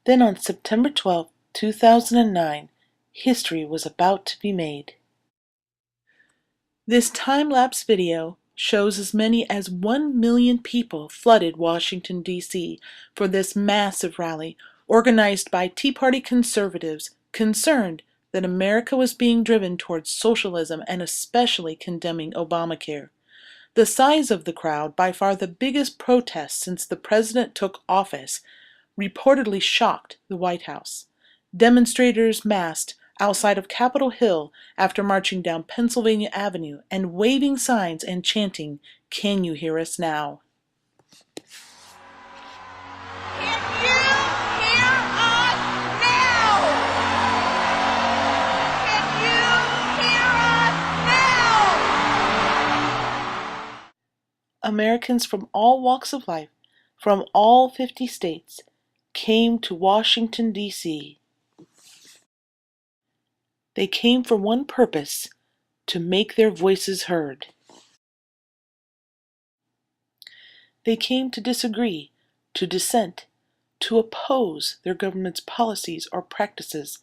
Then on September 12, 2009, history was about to be made. This time-lapse video shows as many as 1 million people flooded Washington, D.C. for this massive rally organized by Tea Party conservatives concerned that America was being driven towards socialism and especially condemning Obamacare. The size of the crowd, by far the biggest protest since the president took office, reportedly shocked the White House. Demonstrators massed outside of Capitol Hill after marching down Pennsylvania Avenue and waving signs and chanting, "Can you hear us now?" Can you hear us now? Can you hear us now? Americans from all walks of life, from all 50 states, came to Washington, D.C. They came for one purpose: to make their voices heard. They came to disagree, to dissent, to oppose their government's policies or practices.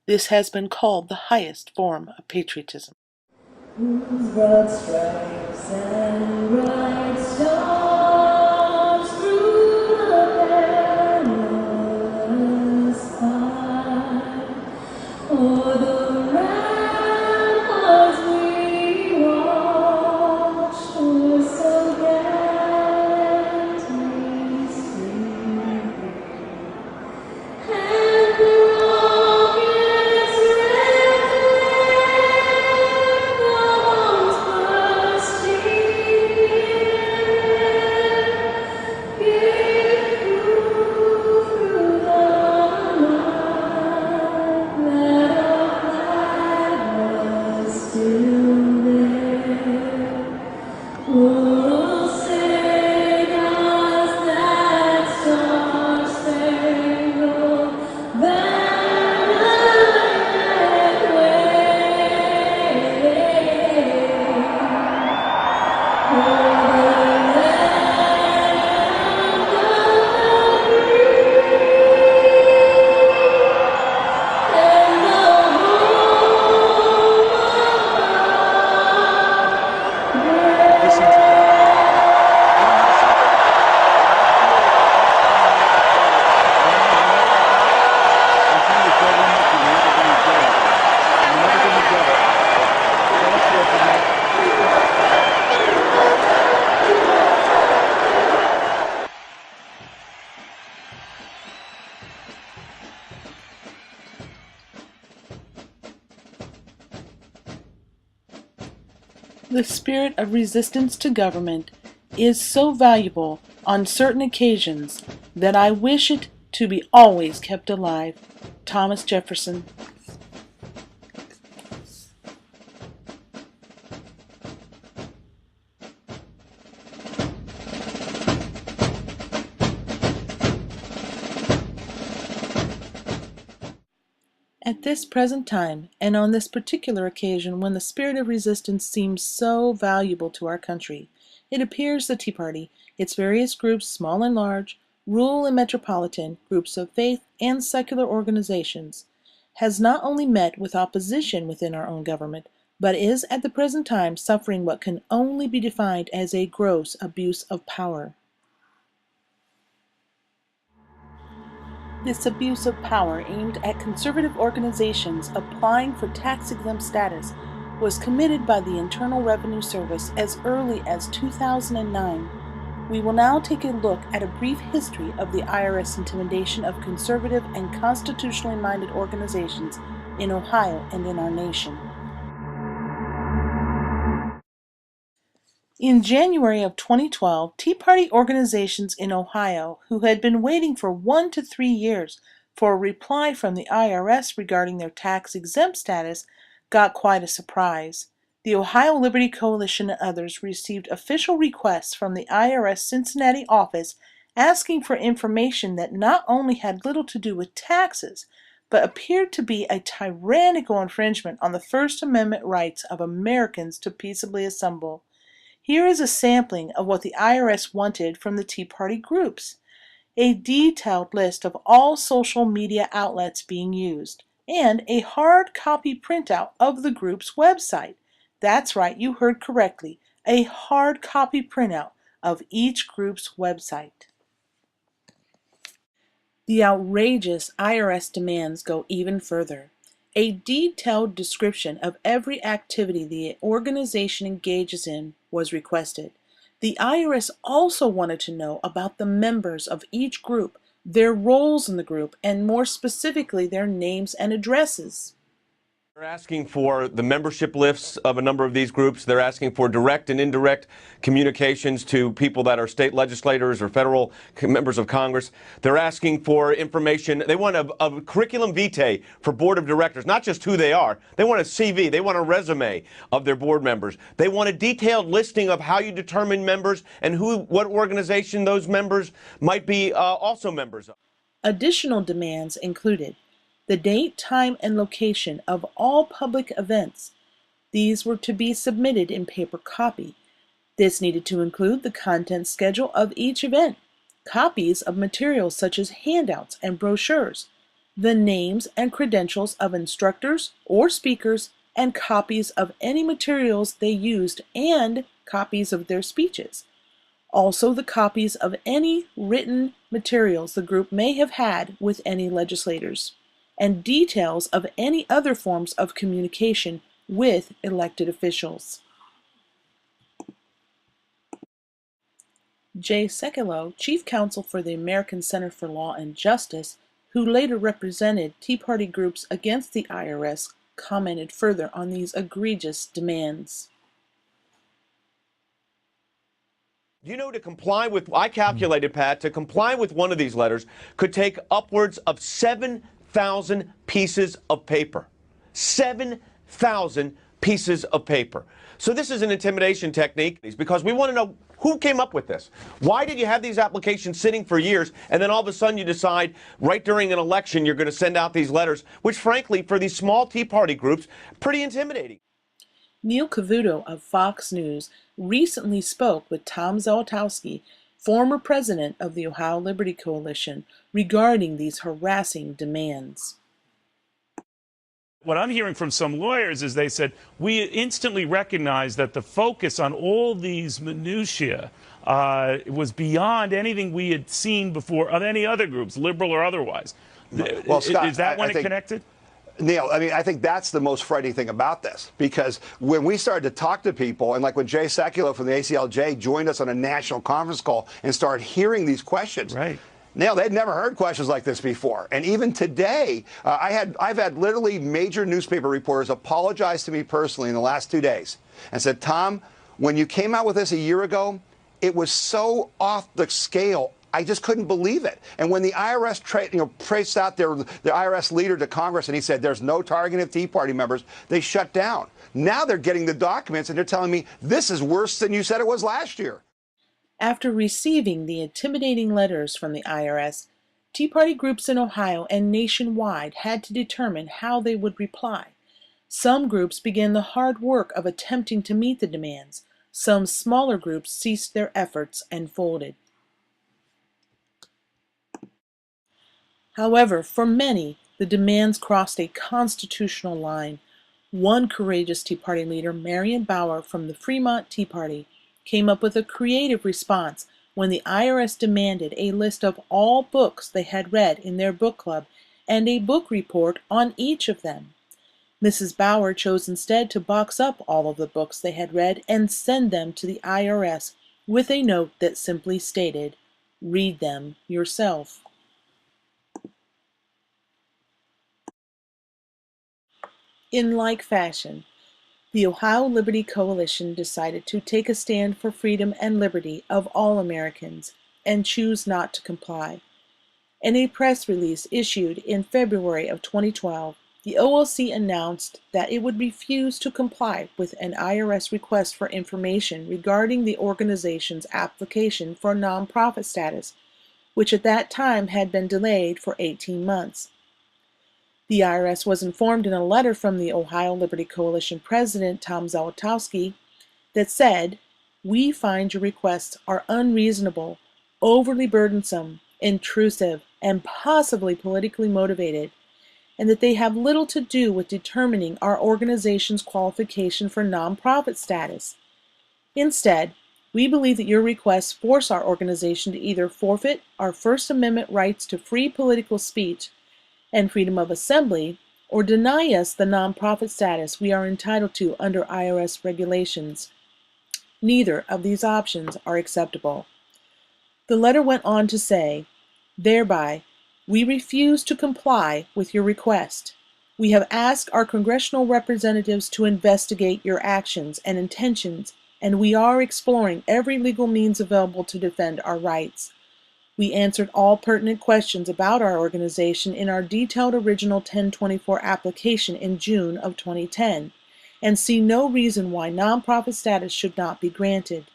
This has been called the highest form of patriotism. Whose broad stripes and bright stars through the perilous fight, o'er the ramparts we watched, were so gallantly streaming, and the rockets The spirit of resistance to government is so valuable on certain occasions that I wish it to be always kept alive. Thomas Jefferson. At this present time, and on this particular occasion when the spirit of resistance seems so valuable to our country, it appears the Tea Party, its various groups, small and large, rural and metropolitan, groups of faith, and secular organizations, has not only met with opposition within our own government, but is at the present time suffering what can only be defined as a gross abuse of power. This abuse of power aimed at conservative organizations applying for tax-exempt status was committed by the Internal Revenue Service as early as 2009. We will now take a look at a brief history of the IRS intimidation of conservative and constitutionally minded organizations in Ohio and in our nation. In January of 2012, Tea Party organizations in Ohio, who had been waiting for 1 to 3 years for a reply from the IRS regarding their tax-exempt status, got quite a surprise. The Ohio Liberty Coalition and others received official requests from the IRS Cincinnati office asking for information that not only had little to do with taxes, but appeared to be a tyrannical infringement on the First Amendment rights of Americans to peaceably assemble. Here is a sampling of what the IRS wanted from the Tea Party groups. a detailed list of all social media outlets being used, and a hard copy printout of the group's website. That's right, you heard correctly, a hard copy printout of each group's website. The outrageous IRS demands go even further. A detailed description of every activity the organization engages in was requested. The IRS also wanted to know about the members of each group, their roles in the group, and more specifically, their names and addresses. They're asking for the membership lists of a number of these groups. They're asking for direct and indirect communications to people that are state legislators or federal members of Congress. They're asking for information. They want a curriculum vitae for board of directors, not just who they are. They want a CV. They want a resume of their board members. They want a detailed listing of how you determine members and what organization those members might be also members of. Additional demands included the date, time, and location of all public events. These were to be submitted in paper copy. This needed to include the content schedule of each event, copies of materials such as handouts and brochures, the names and credentials of instructors or speakers, and copies of any materials they used and copies of their speeches. Also, the copies of any written materials the group may have had with any legislators, and details of any other forms of communication with elected officials. Jay Sekulow, chief counsel for the American Center for Law and Justice, who later represented Tea Party groups against the IRS, commented further on these egregious demands. You know, to comply with, I calculated, Pat, to comply with one of these letters could take upwards of 7,000 pieces of paper. 7,000 pieces of paper. So this is an intimidation technique because we want to know who came up with this. Why did you have these applications sitting for years and then all of a sudden you decide right during an election you're going to send out these letters, which frankly, for these small Tea Party groups, pretty intimidating. Neil Cavuto of Fox News recently spoke with Tom Zolotowski, former president of the Ohio Liberty Coalition, regarding these harassing demands. What I'm hearing from some lawyers is they said, we instantly recognized that the focus on all these minutiae was beyond anything we had seen before of any other groups, liberal or otherwise. Well, Scott, is that when it connected? Neil, I mean, I think that's the most frightening thing about this, because when we started to talk to people, and like when Jay Sekulow from the ACLJ joined us on a national conference call and started hearing these questions, right. Neil, they'd never heard questions like this before. And even today, I've had literally major newspaper reporters apologize to me personally in the last 2 days and said, Tom, when you came out with this a year ago, it was so off the scale. I just couldn't believe it. And when the IRS traced out the IRS leader to Congress and he said there's no targeting of Tea Party members, they shut down. Now they're getting the documents and they're telling me this is worse than you said it was last year. After receiving the intimidating letters from the IRS, Tea Party groups in Ohio and nationwide had to determine how they would reply. Some groups began the hard work of attempting to meet the demands. Some smaller groups ceased their efforts and folded. However, for many, the demands crossed a constitutional line. One courageous Tea Party leader, Marion Bauer from the Fremont Tea Party, came up with a creative response when the IRS demanded a list of all books they had read in their book club and a book report on each of them. Mrs. Bauer chose instead to box up all of the books they had read and send them to the IRS with a note that simply stated, "Read them yourself." In like fashion, the Ohio Liberty Coalition decided to take a stand for freedom and liberty of all Americans and choose not to comply. In a press release issued in February of 2012, the OLC announced that it would refuse to comply with an IRS request for information regarding the organization's application for nonprofit status, which at that time had been delayed for 18 months. The IRS was informed in a letter from the Ohio Liberty Coalition president, Tom Zolotowski, that said, "We find your requests are unreasonable, overly burdensome, intrusive, and possibly politically motivated, and that they have little to do with determining our organization's qualification for nonprofit status. Instead, we believe that your requests force our organization to either forfeit our First Amendment rights to free political speech and freedom of assembly, or deny us the nonprofit status we are entitled to under IRS regulations. Neither of these options are acceptable. The letter went on to say, thereby, we refuse to comply with your request. We have asked our congressional representatives to investigate your actions and intentions, and we are exploring every legal means available to defend our rights. We answered all pertinent questions about our organization in our detailed original 1024 application in June of 2010, and see no reason why nonprofit status should not be granted.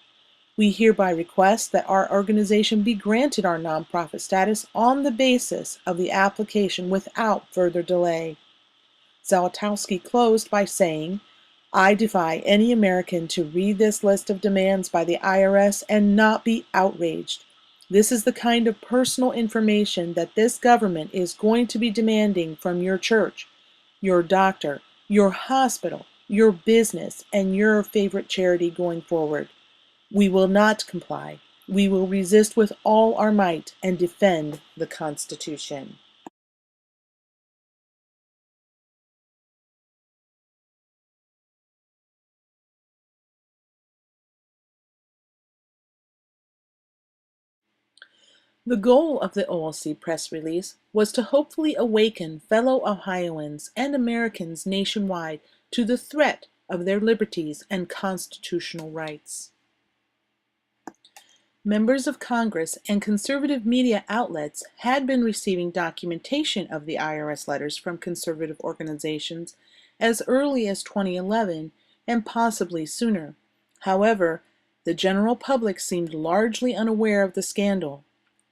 We hereby request that our organization be granted our nonprofit status on the basis of the application without further delay. Zalotowski closed by saying, I defy any American to read this list of demands by the IRS and not be outraged. This is the kind of personal information that this government is going to be demanding from your church, your doctor, your hospital, your business, and your favorite charity going forward. We will not comply. We will resist with all our might and defend the Constitution. The goal of the OLC press release was to hopefully awaken fellow Ohioans and Americans nationwide to the threat of their liberties and constitutional rights. Members of Congress and conservative media outlets had been receiving documentation of the IRS letters from conservative organizations as early as 2011 and possibly sooner. However, the general public seemed largely unaware of the scandal.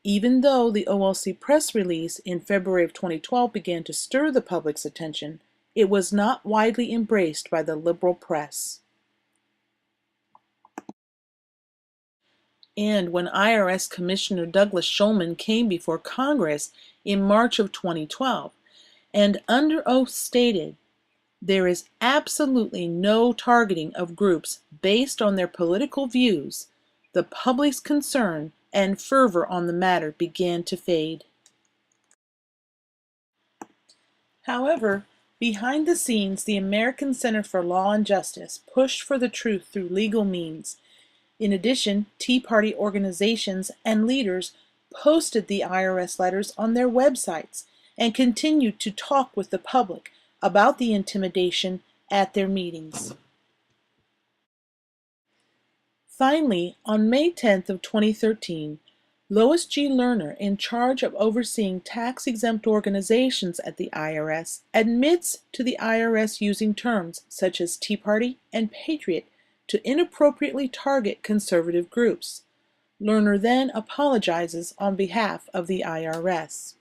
Even though the OLC press release in February of 2012 began to stir the public's attention, it was not widely embraced by the liberal press. And when IRS Commissioner Douglas Shulman came before Congress in March of 2012 and under oath stated, there is absolutely no targeting of groups based on their political views, the public's concern and fervor on the matter began to fade. However, behind the scenes, the American Center for Law and Justice pushed for the truth through legal means. In addition, Tea Party organizations and leaders posted the IRS letters on their websites and continued to talk with the public about the intimidation at their meetings. Finally, on May 10th of 2013, Lois G. Lerner, in charge of overseeing tax-exempt organizations at the IRS, admits to the IRS using terms such as Tea Party and Patriot to inappropriately target conservative groups. Lerner then apologizes on behalf of the IRS.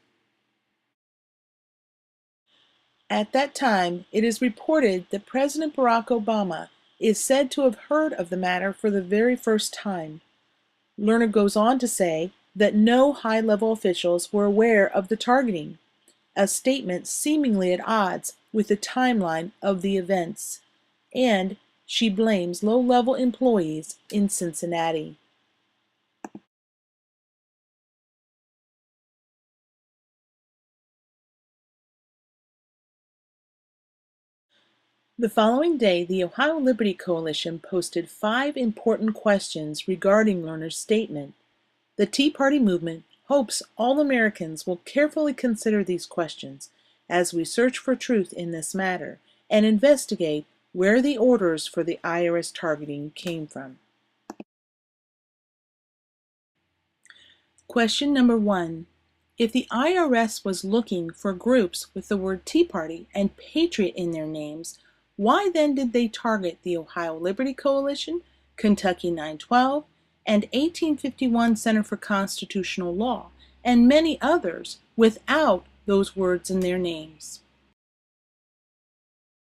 At that time, it is reported that President Barack Obama is said to have heard of the matter for the very first time. Lerner goes on to say that no high-level officials were aware of the targeting, a statement seemingly at odds with the timeline of the events, and she blames low-level employees in Cincinnati. The following day, the Ohio Liberty Coalition posted 5 important questions regarding Lerner's statement. The Tea Party movement hopes all Americans will carefully consider these questions as we search for truth in this matter and investigate where the orders for the IRS targeting came from. Question number 1. If the IRS was looking for groups with the word Tea Party and Patriot in their names, why then did they target the Ohio Liberty Coalition, Kentucky 912, and 1851 Center for Constitutional Law, and many others without those words in their names?